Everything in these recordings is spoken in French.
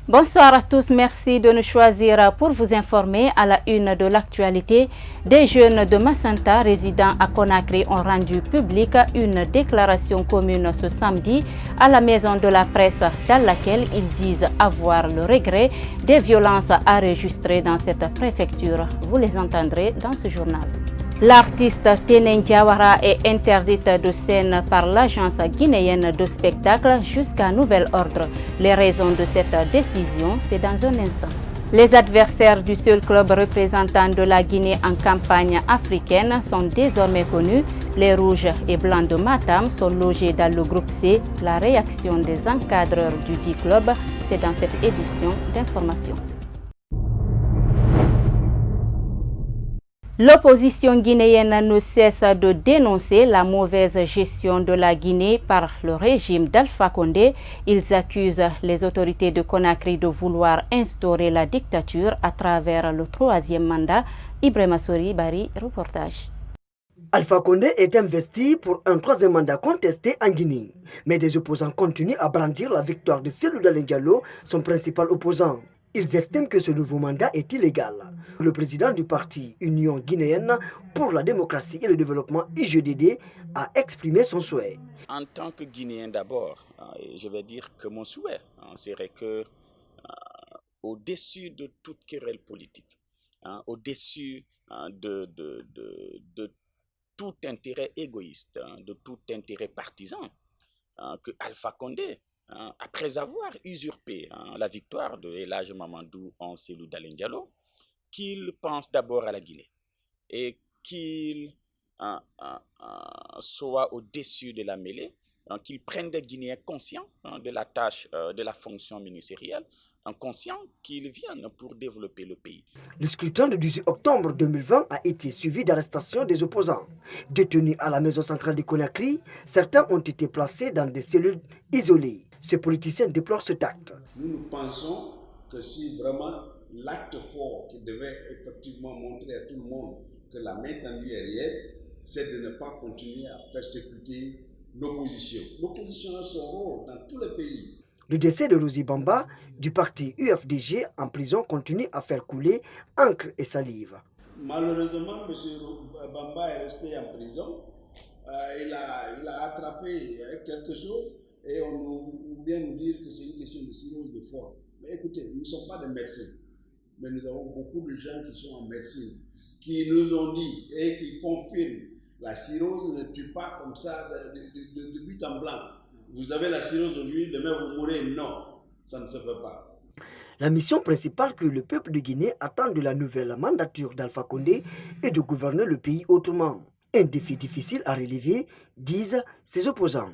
Bonsoir à tous, merci de nous choisir pour vous informer à la une de l'actualité. Des jeunes de Massanta résidant à Conakry ont rendu publique une déclaration commune ce samedi à la Maison de la Presse dans laquelle ils disent avoir le regret des violences enregistrées dans cette préfecture. Vous les entendrez dans ce journal. L'artiste Téné Diawara est interdite de scène par l'agence guinéenne de spectacle jusqu'à nouvel ordre. Les raisons de cette décision, c'est dans un instant. Les adversaires du seul club représentant de la Guinée en campagne africaine sont désormais connus. Les Rouges et Blancs de Matam sont logés dans le groupe C. La réaction des encadreurs du dit club, c'est dans cette édition d'information. L'opposition guinéenne ne cesse de dénoncer la mauvaise gestion de la Guinée par le régime d'Alpha Condé. Ils accusent les autorités de Conakry de vouloir instaurer la dictature à travers le troisième mandat. Ibrahima Sori Bari, reportage. Alpha Condé est investi pour un troisième mandat contesté en Guinée. Mais des opposants continuent à brandir la victoire de Cellou Dalein Diallo, son principal opposant. Ils estiment que ce nouveau mandat est illégal. Le président du parti Union guinéenne pour la démocratie et le développement IGDD a exprimé son souhait. En tant que Guinéen d'abord, je vais dire que mon souhait serait que, au-dessus de toute querelle politique, au-dessus de tout intérêt égoïste, de tout intérêt partisan, que Alpha Condé, après avoir usurpé la victoire de El Hadj Mamadou en Cellou Dalein Diallo, qu'il pense d'abord à la Guinée et qu'il soit au-dessus de la mêlée, qu'il prenne des Guinéens conscients de la tâche, de la fonction ministérielle, conscients qu'ils viennent pour développer le pays. Le scrutin du 18 octobre 2020 a été suivi d'arrestations des opposants. Détenus à la maison centrale de Conakry, certains ont été placés dans des cellules isolées. Ces politiciens déplorent cet acte. Nous pensons que si vraiment l'acte fort qui devait effectivement montrer à tout le monde que la main tendue est réelle, c'est de ne pas continuer à persécuter l'opposition. L'opposition a son rôle dans tous les pays. Le décès de Rosi Bamba du parti UFDG en prison continue à faire couler encre et salive. Malheureusement, M. Bamba est resté en prison. Il a attrapé quelque chose et on vient nous dire que c'est une question de cirrhose de foie. Mais écoutez, nous ne sommes pas des médecins, mais nous avons beaucoup de gens qui sont en médecine, qui nous ont dit et qui confirment la cirrhose ne tue pas comme ça de but en blanc. Vous avez la cirrhose aujourd'hui, demain vous mourrez. Non, ça ne se fait pas. La mission principale que le peuple de Guinée attend de la nouvelle mandature d'Alpha Condé est de gouverner le pays autrement. Un défi difficile à relever, disent ses opposants.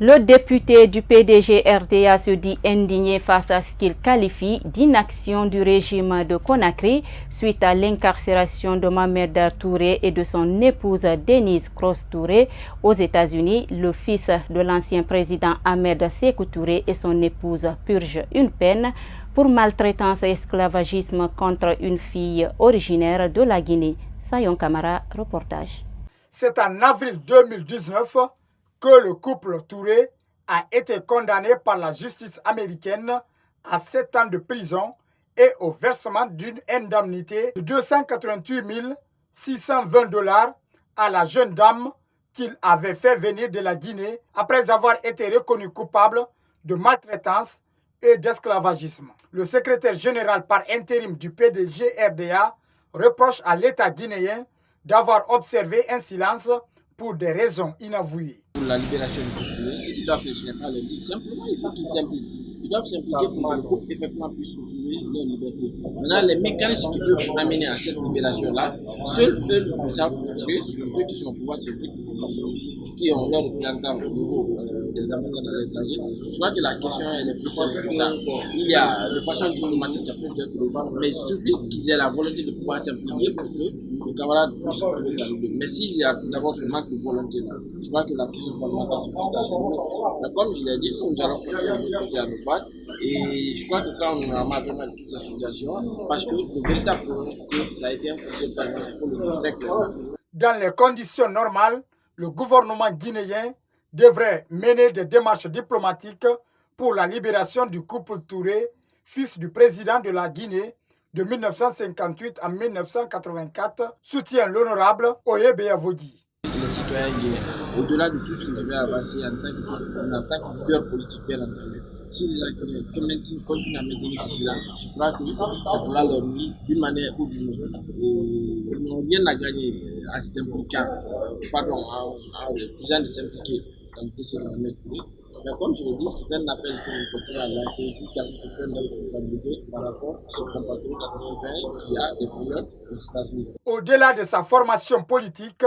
Le député du PDG RDA se dit indigné face à ce qu'il qualifie d'inaction du régime de Conakry suite à l'incarcération de Mohamed Touré et de son épouse Denise Cross Touré aux États-Unis. Le fils de l'ancien président Ahmed Sékou Touré et son épouse purgent une peine pour maltraitance et esclavagisme contre une fille originaire de la Guinée. Sayon Kamara, reportage. C'est en avril 2019 que le couple Touré a été condamné par la justice américaine à 7 ans de prison et au versement d'une indemnité de 288 620 $ à la jeune dame qu'il avait fait venir de la Guinée après avoir été reconnu coupable de maltraitance et d'esclavagisme. Le secrétaire général par intérim du PDG RDA reproche à l'État guinéen d'avoir observé un silence pour des raisons inavouées. Pour la libération du couple, ce qu'ils doivent faire, ce n'est pas le dire simplement, il faut qu'ils s'impliquent. Ils doivent s'impliquer pour que le couple effectivement puisse retrouver leur liberté. Maintenant, les mécanismes qui peuvent amener à cette libération-là, seuls eux le savent, parce que c'est eux qui sont au pouvoir, c'est eux qui ont leur représentant au niveau des ambassades à l'étranger. Je crois que la question elle est plus simple que ça. Il y a de façon diplomatique, il y a plusieurs pouvoirs, mais il suffit qu'ils aient la volonté de pouvoir s'impliquer pour que les camarades puissent trouver sa liberté. Mais s'il y a d'abord ce manque de volonté-là, je crois que la question fondamentale c'est tout à fait. Mais comme je l'ai dit, nous allons continuer à nous battre. Et je crois que quand on a vraiment toute cette situation, parce que le véritable problème, ça a été un problème, il faut le dire très clairement. Dans les conditions normales, le gouvernement guinéen devrait mener des démarches diplomatiques pour la libération du couple Touré, fils du président de la Guinée de 1958 à 1984, soutient l'honorable Oyebe Avodi. Les citoyens guinéens, au-delà de tout ce que je vais avancer en tant que leader politique, bien entendu, si la Guinée continue à maintenir ce silence, je crois que ça pourra leur nuire d'une manière ou d'une autre. Ils n'ont rien à gagner à s'impliquer, à refusant de s'impliquer dans le processus de la Touré. Mais comme je l'ai dit, c'est un appel que nous continuons à lancer jusqu'à ce qu'ils prennent leurs responsabilités par rapport à ce compatriote, à ce citoyen qui a des problèmes aux États-Unis. Au-delà de sa formation politique,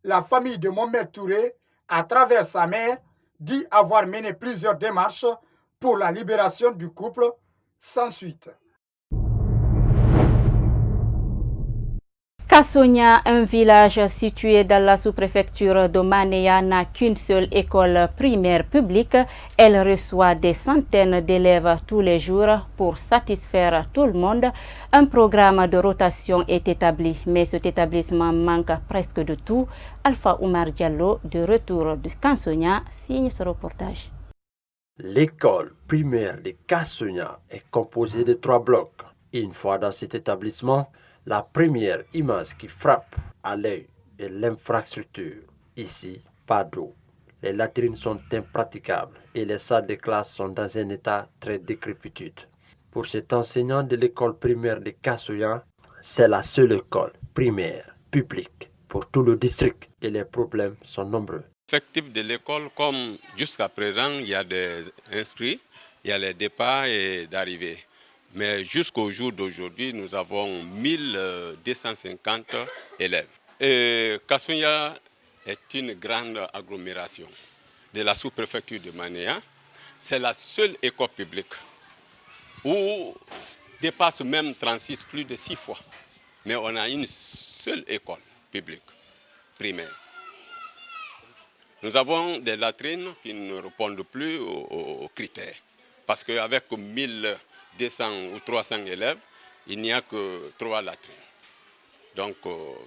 la famille de Mohamed Touré, à travers sa mère, dit avoir mené plusieurs démarches pour la libération du couple sans suite. Kassonia, un village situé dans la sous-préfecture de Manéa, n'a qu'une seule école primaire publique. Elle reçoit des centaines d'élèves tous les jours pour satisfaire tout le monde. Un programme de rotation est établi, mais cet établissement manque presque de tout. Alpha Oumar Diallo, de retour de Kassonia, signe ce reportage. L'école primaire de Kassonia est composée de 3 blocs. Une fois dans cet établissement, la première image qui frappe à l'œil est l'infrastructure. Ici, pas d'eau. Les latrines sont impraticables et les salles de classe sont dans un état très décrépitude. Pour cet enseignant de l'école primaire de Kassonia, c'est la seule école primaire publique pour tout le district et les problèmes sont nombreux. L'effectif de l'école, comme jusqu'à présent, il y a des inscrits, il y a les départs et d'arrivées. Mais jusqu'au jour d'aujourd'hui, nous avons 1250 élèves. Et Kassonia est une grande agglomération de la sous-préfecture de Manéa. C'est la seule école publique où dépasse même 36 plus de 6 fois. Mais on a une seule école publique primaire. Nous avons des latrines qui ne répondent plus aux critères. Parce qu'avec 1200 ou 300 élèves, il n'y a que 3 latrines. Donc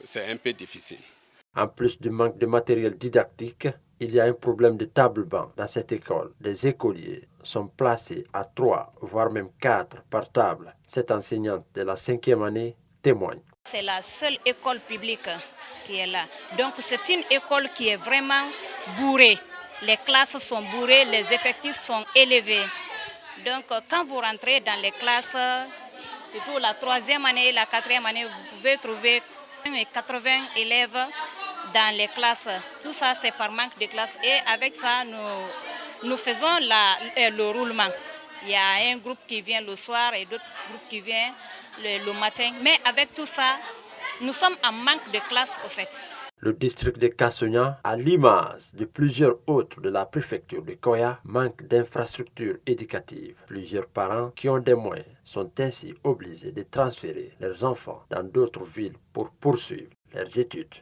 c'est un peu difficile. En plus du manque de matériel didactique, il y a un problème de table-banc dans cette école. Les écoliers sont placés à 3, voire même 4 par table. Cette enseignante de la 5e année témoigne. C'est la seule école publique qui est là. Donc c'est une école qui est vraiment bourrée. Les classes sont bourrées, les effectifs sont élevés. Donc quand vous rentrez dans les classes, surtout la 3e année et la 4e année, vous pouvez trouver 80 élèves dans les classes. Tout ça c'est par manque de classes et avec ça nous faisons le roulement. Il y a un groupe qui vient le soir et d'autres groupes qui viennent le matin. Mais avec tout ça, nous sommes en manque de classes au fait. Le district de Kassonia, à l'image de plusieurs autres de la préfecture de Koya, manque d'infrastructures éducatives. Plusieurs parents qui ont des moyens sont ainsi obligés de transférer leurs enfants dans d'autres villes pour poursuivre leurs études.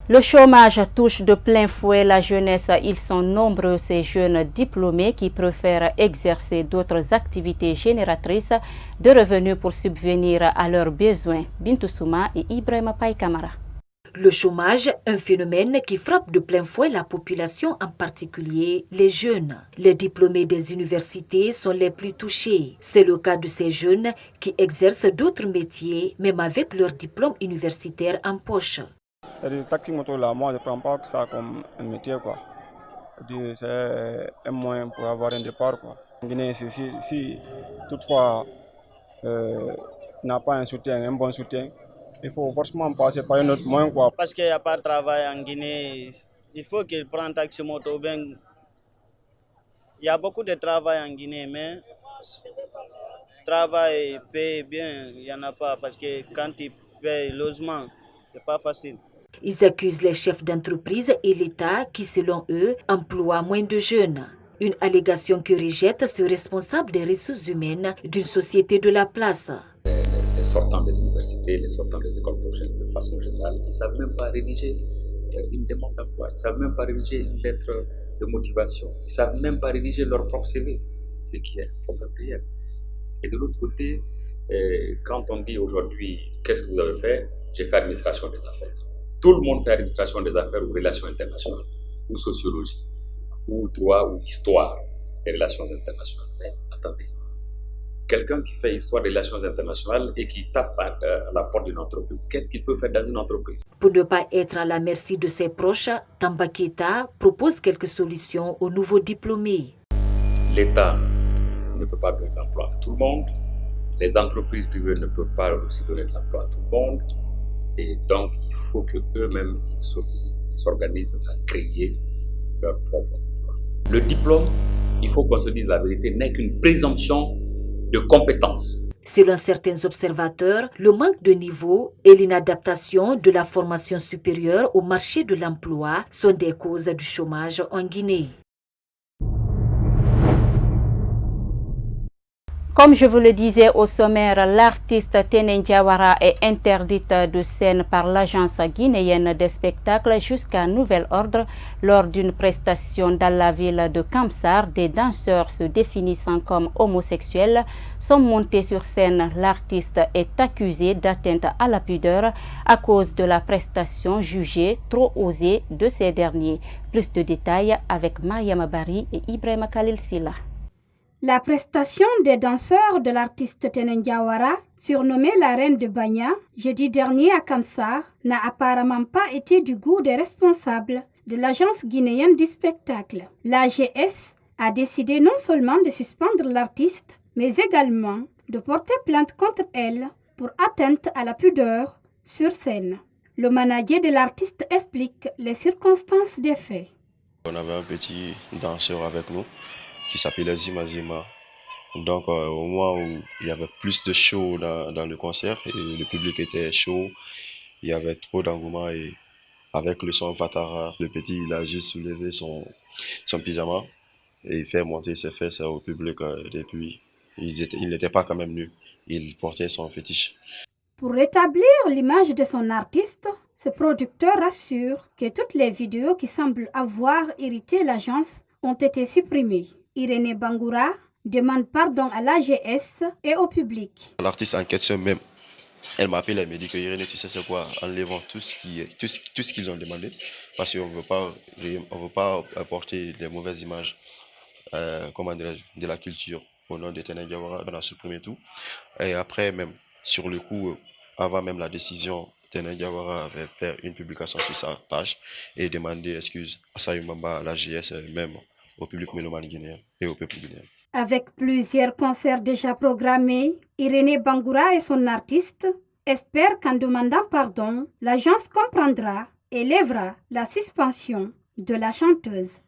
Le chômage touche de plein fouet la jeunesse. Ils sont nombreux ces jeunes diplômés qui préfèrent exercer d'autres activités génératrices de revenus pour subvenir à leurs besoins. Bintou Souma et Ibrahima Paye Kamara. Le chômage, un phénomène qui frappe de plein fouet la population, en particulier les jeunes. Les diplômés des universités sont les plus touchés. C'est le cas de ces jeunes qui exercent d'autres métiers, même avec leur diplôme universitaire en poche. Le taxi moto là, moi je ne prends pas ça comme un métier quoi. C'est un moyen pour avoir un départ quoi. En Guinée, si toutefois n'a pas un soutien, un bon soutien, il faut forcément passer par un autre moyen quoi. Parce qu'il n'y a pas de travail en Guinée, il faut qu'il prenne taxi moto. Il y a beaucoup de travail en Guinée, mais travail paye bien, il n'y en a pas parce que quand il paye le logement, c'est pas facile. Ils accusent les chefs d'entreprise et l'État qui, selon eux, emploient moins de jeunes. Une allégation que rejette ce responsable des ressources humaines d'une société de la place. Les sortants des universités, les sortants des écoles professionnelles de façon générale, ils ne savent même pas rédiger une demande d'emploi, ils ne savent même pas rédiger une lettre de motivation, ils ne savent même pas rédiger leur propre CV, ce qui est un problème réel. Et de l'autre côté, quand on dit aujourd'hui, qu'est-ce que vous avez fait? J'ai fait administration des affaires. Tout le monde fait administration des affaires ou relations internationales, ou sociologie, ou droit, ou histoire des relations internationales. Mais attendez, quelqu'un qui fait histoire des relations internationales et qui tape à la porte d'une entreprise, qu'est-ce qu'il peut faire dans une entreprise? Pour ne pas être à la merci de ses proches, Tamba Keita propose quelques solutions aux nouveaux diplômés. L'État ne peut pas donner de l'emploi à tout le monde. Les entreprises privées ne peuvent pas aussi donner de l'emploi à tout le monde. Et donc, il faut qu'eux-mêmes s'organisent à créer leur propre emploi. Le diplôme, il faut qu'on se dise la vérité, n'est qu'une présomption de compétence. Selon certains observateurs, le manque de niveau et l'inadaptation de la formation supérieure au marché de l'emploi sont des causes du chômage en Guinée. Comme je vous le disais au sommaire, l'artiste Tenen Diawara est interdite de scène par l'agence guinéenne des spectacles jusqu'à nouvel ordre. Lors d'une prestation dans la ville de Kamsar, des danseurs se définissant comme homosexuels sont montés sur scène. L'artiste est accusé d'atteinte à la pudeur à cause de la prestation jugée trop osée de ces derniers. Plus de détails avec Mariam Bari et Ibrahima Khalil Silla. La prestation des danseurs de l'artiste Tenen Diawara, surnommée la Reine de Bagna, jeudi dernier à Kamsar, n'a apparemment pas été du goût des responsables de l'agence guinéenne du spectacle. L'AGS a décidé non seulement de suspendre l'artiste, mais également de porter plainte contre elle pour atteinte à la pudeur sur scène. Le manager de l'artiste explique les circonstances des faits. On avait un petit danseur avec nous qui s'appelait Zima Zima. Donc au moment où il y avait plus de show dans le concert et le public était chaud, il y avait trop d'engouement et avec le son Fatara, le petit il a juste soulevé son pyjama et il fait monter ses fesses au public et puis il n'était pas quand même nu, il portait son fétiche. Pour rétablir l'image de son artiste, ce producteur rassure que toutes les vidéos qui semblent avoir irrité l'agence ont été supprimées. Irénée Bangoura demande pardon à l'AGS et au public. L'artiste en question même, elle m'appelle, elle me dit que Irénée, tu sais c'est quoi, enlevons tout ce qu'ils ont demandé parce qu'on ne veut pas apporter les mauvaises images de la culture au nom de Tenen Diawara, on a supprimé tout. Et après même, sur le coup, avant même la décision, Tenen Diawara avait fait une publication sur sa page et demandé excuse à Sayumamba, à l'AGS, même au public mélomane guinéen et au peuple guinéen. Avec plusieurs concerts déjà programmés, Irénée Bangoura et son artiste espèrent qu'en demandant pardon, l'agence comprendra et lèvera la suspension de la chanteuse.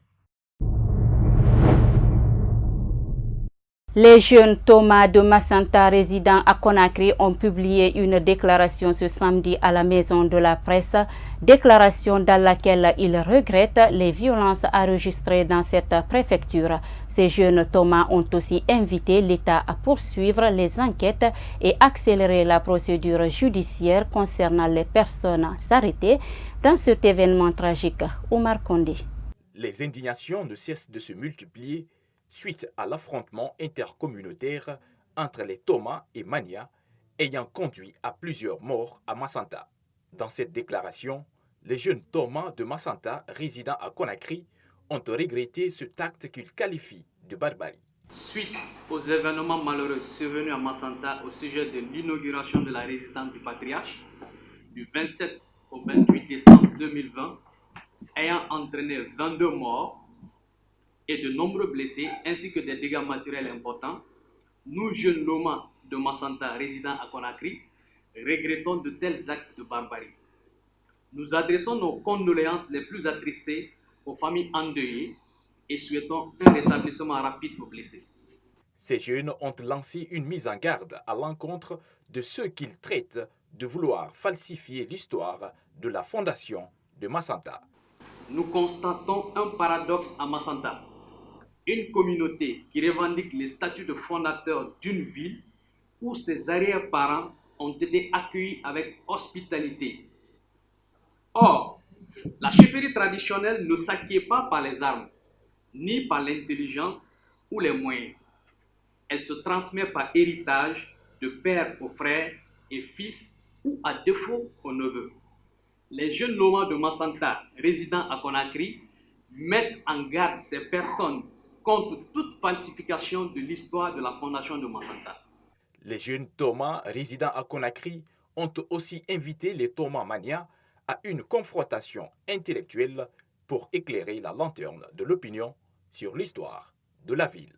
Les jeunes Thomas de Massanta résidant à Conakry ont publié une déclaration ce samedi à la Maison de la Presse, déclaration dans laquelle ils regrettent les violences enregistrées dans cette préfecture. Ces jeunes Thomas ont aussi invité l'État à poursuivre les enquêtes et accélérer la procédure judiciaire concernant les personnes arrêtées dans cet événement tragique. Omar Kondé. Les indignations ne cessent de se multiplier suite à l'affrontement intercommunautaire entre les Thomas et Mania, ayant conduit à plusieurs morts à Massanta. Dans cette déclaration, les jeunes Thomas de Massanta résidant à Conakry ont regretté cet acte qu'ils qualifient de barbarie. Suite aux événements malheureux survenus à Massanta au sujet de l'inauguration de la résidence du patriarche du 27 au 28 décembre 2020, ayant entraîné 22 morts et de nombreux blessés, ainsi que des dégâts matériels importants, nous, jeunes Loma de Massanta résidant à Conakry, regrettons de tels actes de barbarie. Nous adressons nos condoléances les plus attristées aux familles endeuillées et souhaitons un rétablissement rapide aux blessés. Ces jeunes ont lancé une mise en garde à l'encontre de ceux qu'ils traitent de vouloir falsifier l'histoire de la fondation de Massanta. Nous constatons un paradoxe à Massanta. Une communauté qui revendique les statuts de fondateur d'une ville où ses arrière-parents ont été accueillis avec hospitalité. Or, la chefferie traditionnelle ne s'acquiert pas par les armes, ni par l'intelligence ou les moyens. Elle se transmet par héritage de père aux frères et fils ou à défaut aux neveux. les jeunes Loma de Massanta résidant à Conakry mettent en garde ces personnes contre toute falsification de l'histoire de la fondation de Massanta. Les jeunes Thomas résidant à Conakry ont aussi invité les Thomas Mania à une confrontation intellectuelle pour éclairer la lanterne de l'opinion sur l'histoire de la ville.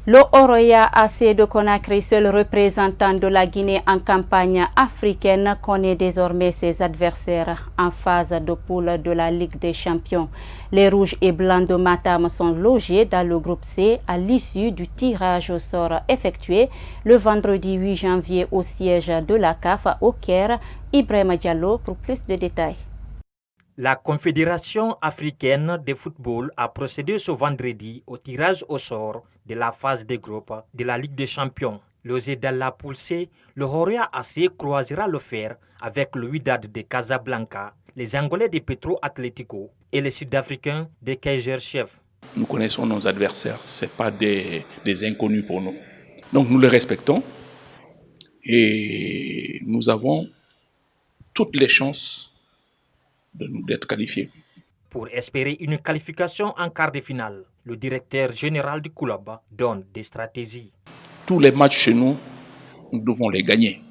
Le Oroya AC de Conakry, seul représentant de la Guinée en campagne africaine, connaît désormais ses adversaires en phase de poule de la Ligue des Champions. Les Rouges et Blancs de Matam sont logés dans le groupe C à l'issue du tirage au sort effectué le vendredi 8 janvier au siège de la CAF au Caire. Ibrahima Diallo pour plus de détails. La Confédération africaine de football a procédé ce vendredi au tirage au sort de la phase de groupe de la Ligue des Champions. Logé dans la poule C, le Oroya AC croisera le fer avec le Wydad de Casablanca, les Angolais de Petro Atlético et les Sud-Africains de Kaizer Chiefs. Nous connaissons nos adversaires, ce n'est pas des inconnus pour nous. Donc nous les respectons et nous avons toutes les chances d'être qualifiés. Pour espérer une qualification en quart de finale, le directeur général du club donne des stratégies. Tous les matchs chez nous, nous devons les gagner.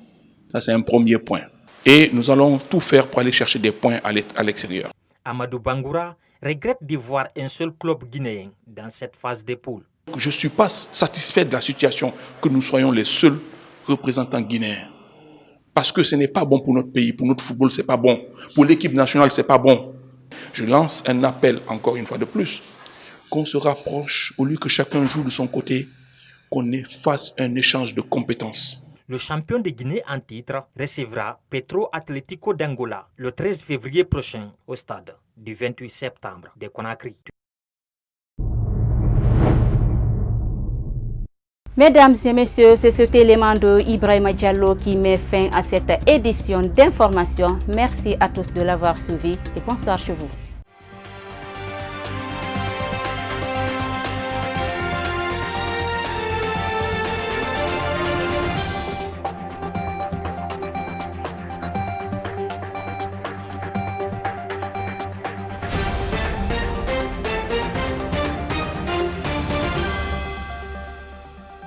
Ça, c'est un premier point. Et nous allons tout faire pour aller chercher des points à l'extérieur. Amadou Bangoura regrette de voir un seul club guinéen dans cette phase de poule. Je ne suis pas satisfait de la situation que nous soyons les seuls représentants guinéens. Parce que ce n'est pas bon pour notre pays, pour notre football, ce n'est pas bon. Pour l'équipe nationale, ce n'est pas bon. Je lance un appel, encore une fois de plus, qu'on se rapproche, au lieu que chacun joue de son côté, qu'on fasse un échange de compétences. Le champion de Guinée en titre recevra Petro Atlético d'Angola le 13 février prochain au stade du 28 septembre de Conakry. Mesdames et messieurs, c'est cet élément de Ibrahima Diallo qui met fin à cette édition d'information. Merci à tous de l'avoir suivi et bonsoir chez vous.